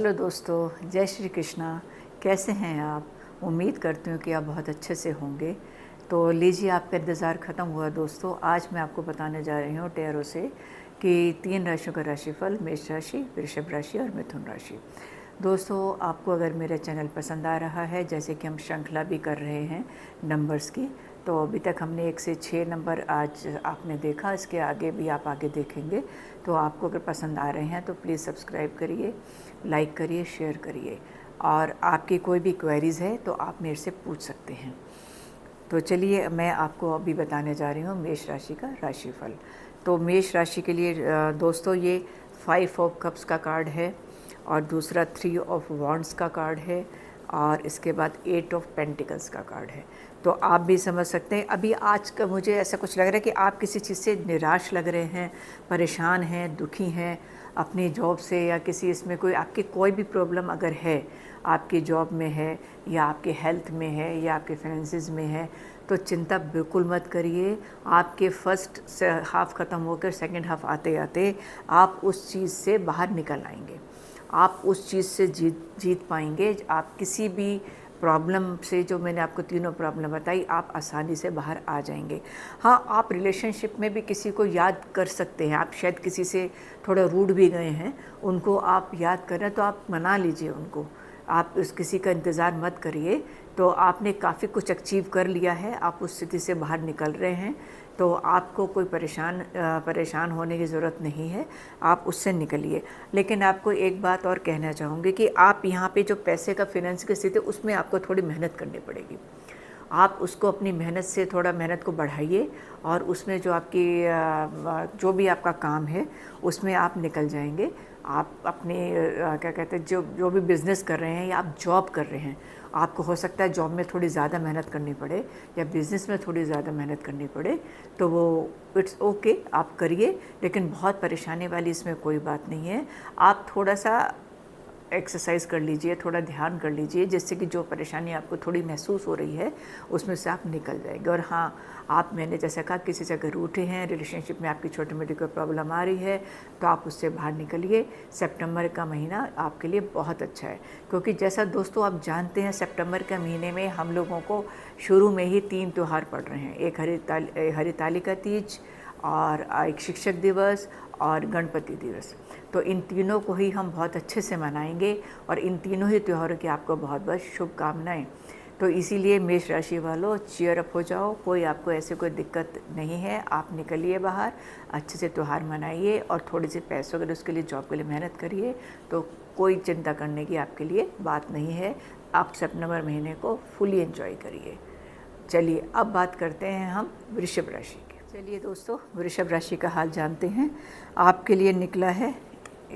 Hello दोस्तों, जय श्री कृष्णा। कैसे हैं आप? उम्मीद करती हूँ कि आप बहुत अच्छे से होंगे। तो लीजिए, आपका इंतज़ार ख़त्म हुआ दोस्तों। आज मैं आपको बताने जा रही हूँ टैरो से कि 3 राशियों का राशिफल, मेष राशि, वृषभ राशि और मिथुन राशि। दोस्तों, आपको अगर मेरा चैनल पसंद आ रहा है, जैसे कि हम श्रृंखला भी कर रहे हैं नंबर्स की, तो अभी तक हमने 1 से 6 नंबर आज आपने देखा, इसके आगे भी आप आगे देखेंगे। तो आपको अगर पसंद आ रहे हैं तो प्लीज़ सब्सक्राइब करिए, लाइक करिए, शेयर करिए, और आपकी कोई भी क्वेरीज़ है तो आप मेरे से पूछ सकते हैं। तो चलिए, मैं आपको अभी बताने जा रही हूँ मेष राशि का राशिफल। तो मेष राशि के लिए दोस्तों, ये 5 ऑफ कप्स का कार्ड है, और दूसरा 3 ऑफ वॉन्ड्स का कार्ड है, और इसके बाद 8 ऑफ पेंटिकल्स का कार्ड है। तो आप भी समझ सकते हैं, अभी आज का मुझे ऐसा कुछ लग रहा है कि आप किसी चीज़ से निराश लग रहे हैं, परेशान हैं, दुखी हैं अपनी जॉब से, या किसी इसमें कोई आपकी कोई भी प्रॉब्लम अगर है, आपकी जॉब में है, या आपके हेल्थ में है, या आपके फाइनेंसिस में है, तो चिंता बिल्कुल मत करिए। आपके फर्स्ट हाफ ख़त्म होकर सेकंड हाफ आते आते आप उस चीज़ से बाहर निकल आएंगे। आप उस चीज़ से जीत पाएंगे। आप किसी भी प्रॉब्लम से, जो मैंने आपको तीनों प्रॉब्लम बताई, आप आसानी से बाहर आ जाएंगे। हाँ, आप रिलेशनशिप में भी किसी को याद कर सकते हैं। आप शायद किसी से थोड़ा रूड भी गए हैं, उनको आप याद करें तो आप मना लीजिए उनको। आप उस किसी का इंतज़ार मत करिए। तो आपने काफ़ी कुछ अचीव कर लिया है, आप उस स्थिति से बाहर निकल रहे हैं, तो आपको कोई परेशान होने की ज़रूरत नहीं है। आप उससे निकलिए। लेकिन आपको एक बात और कहना चाहूँगी कि आप यहाँ पे जो पैसे का फाइनेंस की स्थिति, उसमें आपको थोड़ी मेहनत करनी पड़ेगी। आप उसको अपनी मेहनत से थोड़ा मेहनत को बढ़ाइए, और उसमें जो आपकी जो भी आपका काम है उसमें आप निकल जाएंगे। आप अपने क्या कहते हैं, जो भी बिज़नेस कर रहे हैं या आप जॉब कर रहे हैं, आपको हो सकता है जॉब में थोड़ी ज़्यादा मेहनत करनी पड़े, या बिज़नेस में थोड़ी ज़्यादा मेहनत करनी पड़े, तो वो इट्स ओके, आप करिए। लेकिन बहुत परेशानी वाली इसमें कोई बात नहीं है। आप थोड़ा सा एक्सरसाइज कर लीजिए, थोड़ा ध्यान कर लीजिए, जिससे कि जो परेशानी आपको थोड़ी महसूस हो रही है उसमें से आप निकल जाएंगे। और हाँ, आप, मैंने जैसा कहा, किसी से अगर रूठे हैं, रिलेशनशिप में आपकी छोटी मोटी कोई प्रॉब्लम आ रही है, तो आप उससे बाहर निकलिए। सितंबर का महीना आपके लिए बहुत अच्छा है, क्योंकि जैसा दोस्तों आप जानते हैं, सितंबर के महीने में हम लोगों को शुरू में ही 3 त्यौहार पड़ रहे हैं। एक हरितालिका तीज, और एक शिक्षक दिवस, और गणपति दिवस। तो इन तीनों को ही हम बहुत अच्छे से मनाएंगे, और इन तीनों ही त्योहारों की आपको बहुत बहुत शुभकामनाएं। तो इसीलिए मेष राशि वालों, चीयर अप हो जाओ। कोई आपको ऐसे कोई दिक्कत नहीं है। आप निकलिए बाहर, अच्छे से त्यौहार मनाइए, और थोड़ी सी पैसों अगर उसके लिए, जॉब के लिए मेहनत करिए, तो कोई चिंता करने की आपके लिए बात नहीं है। आप सितंबर महीने को फुली एंजॉय करिए। चलिए, अब बात करते हैं हम वृषभ राशि की। चलिए दोस्तों, वृषभ राशि का हाल जानते हैं। आपके लिए निकला है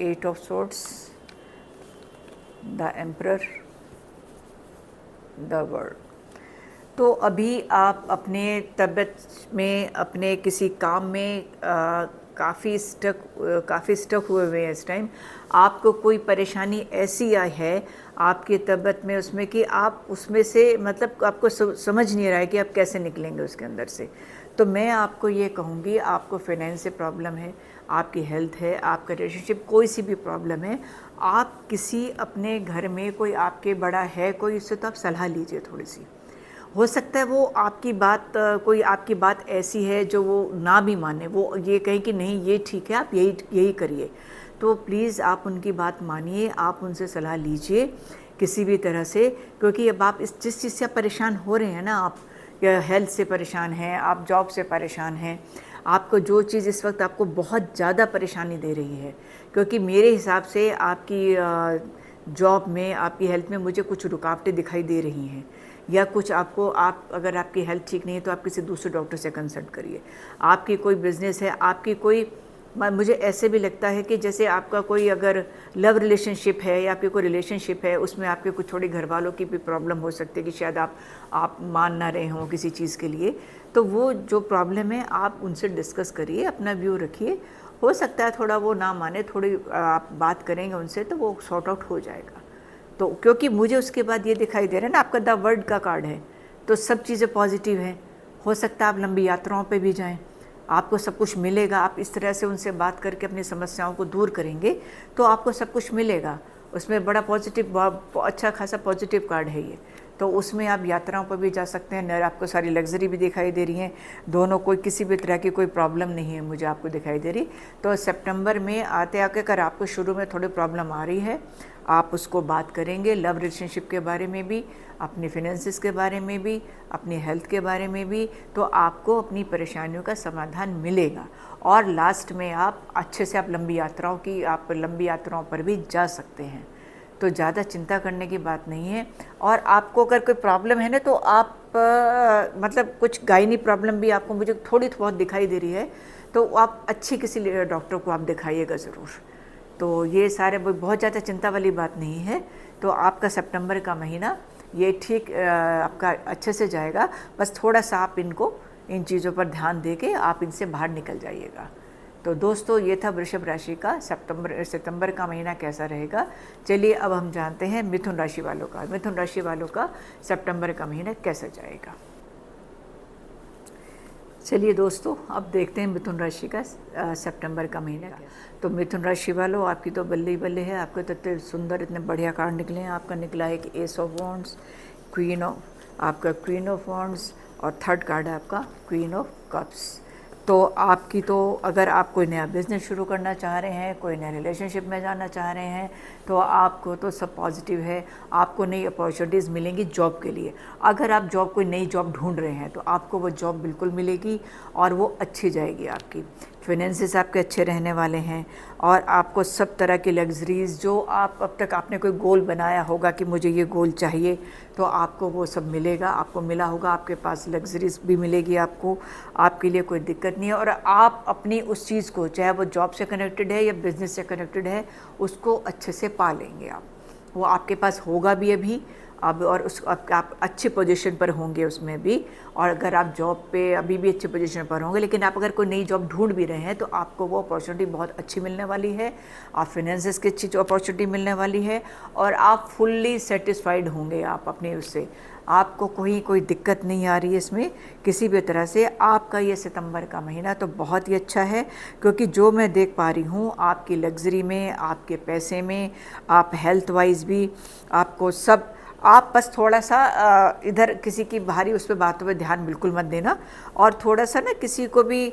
8 of swords, the emperor, the world. तो अभी आप अपने तबीयत में, अपने किसी काम में काफ़ी स्टक हुए हैं इस टाइम। आपको कोई परेशानी ऐसी आई है आपकी तबीयत में, उसमें कि आप उसमें से, मतलब आपको समझ नहीं रहा है कि आप कैसे निकलेंगे उसके अंदर से। तो मैं आपको ये कहूँगी, आपको फाइनेंस से प्रॉब्लम है, आपकी हेल्थ है, आपका रिलेशनशिप, कोई सी भी प्रॉब्लम है, आप किसी अपने घर में कोई आपके बड़ा है कोई, उससे तो आप सलाह लीजिए थोड़ी सी। हो सकता है वो आपकी बात, कोई आपकी बात ऐसी है जो वो ना भी माने, वो ये कहें कि नहीं ये ठीक है, आप यही करिए। तो प्लीज़ आप उनकी बात मानिए, आप उनसे सलाह लीजिए किसी भी तरह से। क्योंकि अब आप जिस चीज़ से आप परेशान हो रहे हैं ना, आप या हेल्थ से परेशान हैं, आप जॉब से परेशान हैं, आपको जो चीज़ इस वक्त आपको बहुत ज़्यादा परेशानी दे रही है, क्योंकि मेरे हिसाब से आपकी जॉब में, आपकी हेल्थ में मुझे कुछ रुकावटें दिखाई दे रही हैं, या कुछ आपको, आप अगर आपकी हेल्थ ठीक नहीं है तो आप किसी दूसरे डॉक्टर से कंसल्ट करिए। आपकी कोई बिज़नेस है, आपकी कोई, मुझे ऐसे भी लगता है कि जैसे आपका कोई अगर लव रिलेशनशिप है, या आपकी कोई रिलेशनशिप है, उसमें आपके कुछ थोड़ी घर वालों की भी प्रॉब्लम हो सकती है कि शायद आप मान ना रहे हों किसी चीज़ के लिए। तो वो जो प्रॉब्लम है आप उनसे डिस्कस करिए, अपना व्यू रखिए। हो सकता है थोड़ा वो ना माने, थोड़ी आप बात करेंगे उनसे तो वो सॉर्ट आउट हो जाएगा। तो क्योंकि मुझे उसके बाद ये दिखाई दे रहा है ना, आपका द वर्ल्ड का कार्ड है, तो सब चीज़ें पॉजिटिव हैं। हो सकता है आप लंबी यात्राओं पे भी जाएं, आपको सब कुछ मिलेगा। आप इस तरह से उनसे बात करके अपनी समस्याओं को दूर करेंगे तो आपको सब कुछ मिलेगा। उसमें बड़ा पॉजिटिव, अच्छा खासा पॉजिटिव कार्ड है ये। तो उसमें आप यात्राओं पर भी जा सकते हैं, आपको सारी लग्जरी भी दिखाई दे रही हैं दोनों, कोई किसी भी तरह की कोई प्रॉब्लम नहीं है मुझे आपको दिखाई दे रही। तो सितंबर में आते आके अगर आपको शुरू में थोड़ी प्रॉब्लम आ रही है, आप उसको बात करेंगे लव रिलेशनशिप के बारे में भी, अपनी फिनेंसिस के बारे में भी, अपनी हेल्थ के बारे में भी, तो आपको अपनी परेशानियों का समाधान मिलेगा। और लास्ट में आप अच्छे से आप लंबी यात्राओं पर भी जा सकते हैं। तो ज़्यादा चिंता करने की बात नहीं है। और आपको अगर कोई प्रॉब्लम है ना, तो आप मतलब कुछ गायनी प्रॉब्लम भी आपको मुझे थोड़ी बहुत दिखाई दे रही है, तो आप अच्छी किसी डॉक्टर को आप दिखाइएगा ज़रूर। तो ये सारे बहुत ज़्यादा चिंता वाली बात नहीं है। तो आपका सितंबर का महीना ये ठीक आपका अच्छे से जाएगा। बस थोड़ा सा आप इन चीज़ों पर ध्यान दे के आप इनसे बाहर निकल जाइएगा। तो दोस्तों, ये था वृषभ राशि का सितंबर का महीना कैसा रहेगा। चलिए अब हम जानते हैं मिथुन राशि वालों का। मिथुन राशि वालों का सितंबर का महीना कैसा जाएगा। चलिए दोस्तों, अब देखते हैं मिथुन राशि का सितंबर का महीना। तो मिथुन राशि वालों, आपकी तो बल्ले ही बल्ले है। आपके तो इतने सुंदर, इतने बढ़िया कार्ड निकले हैं। आपका निकला है कि S of wands, queen of wands, और थर्ड कार्ड है आपका क्वीन ऑफ कप्स। तो आपकी तो अगर आप कोई नया बिज़नेस शुरू करना चाह रहे हैं, कोई नया रिलेशनशिप में जाना चाह रहे हैं, तो आपको तो सब पॉजिटिव है। आपको नई अपॉर्चुनिटीज़ मिलेंगी जॉब के लिए। अगर आप कोई नई जॉब ढूंढ रहे हैं, तो आपको वो जॉब बिल्कुल मिलेगी और वो अच्छी जाएगी। आपकी फिनेंसेस आपके अच्छे रहने वाले हैं, और आपको सब तरह की लग्जरीज़ जो आप अब तक आपने कोई गोल बनाया होगा कि मुझे ये गोल चाहिए, तो आपको वो सब मिलेगा। आपको मिला होगा, आपके पास लग्जरीज़ भी मिलेगी आपको। आपके लिए कोई दिक्कत नहीं है। और आप अपनी उस चीज़ को, चाहे वो जॉब से कनेक्टेड है या बिज़नेस से कनेक्टेड है, उसको अच्छे से पा लेंगे आप। वो आपके पास होगा भी अभी अब, और आप अच्छी पोजीशन पर होंगे उसमें भी। और अगर आप जॉब पे अभी भी अच्छी पोजीशन पर होंगे, लेकिन आप अगर कोई नई जॉब ढूंढ भी रहे हैं, तो आपको वो अपॉर्चुनिटी बहुत अच्छी मिलने वाली है। आप फिनेंसेस की अच्छी अपॉर्चुनिटी मिलने वाली है, और आप फुल्ली सेटिस्फाइड होंगे आप अपने उससे। आपको कोई दिक्कत नहीं आ रही है इसमें किसी भी तरह से। आपका ये सितंबर का महीना तो बहुत ही अच्छा है, क्योंकि जो मैं देख पा रही हूँ आपकी लग्जरी में, आपके पैसे में, आप हेल्थ वाइज भी, आपको सब, आप बस थोड़ा सा इधर किसी की बाहरी उस पर बातों पे ध्यान बिल्कुल मत देना। और थोड़ा सा ना किसी को भी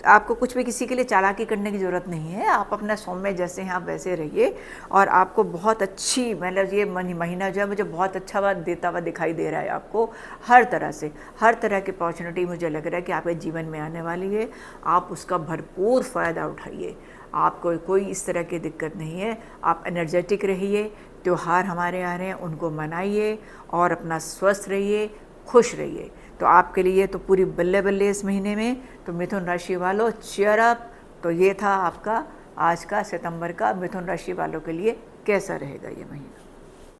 आपको कुछ भी किसी के लिए चालाकी करने की ज़रूरत नहीं है। आप अपना सौम्य जैसे हैं आप वैसे रहिए। और आपको बहुत अच्छी, मतलब ये महीना जो है मुझे बहुत अच्छा बात देता हुआ दिखाई दे रहा है। आपको हर तरह से, हर तरह की अपॉर्चुनिटी मुझे लग रहा है कि आपके जीवन में आने वाली है। आप उसका भरपूर फ़ायदा उठाइए। आपको कोई इस तरह की दिक्कत नहीं है। आप एनर्जेटिक रहिए। त्योहार हमारे आ रहे हैं, उनको मनाइए, और अपना स्वस्थ रहिए, खुश रहिए। तो आपके लिए तो पूरी बल्ले बल्ले इस महीने में। तो मिथुन राशि वालों, चीयर अप। तो ये था आपका आज का सितंबर का मिथुन राशि वालों के लिए कैसा रहेगा ये महीना।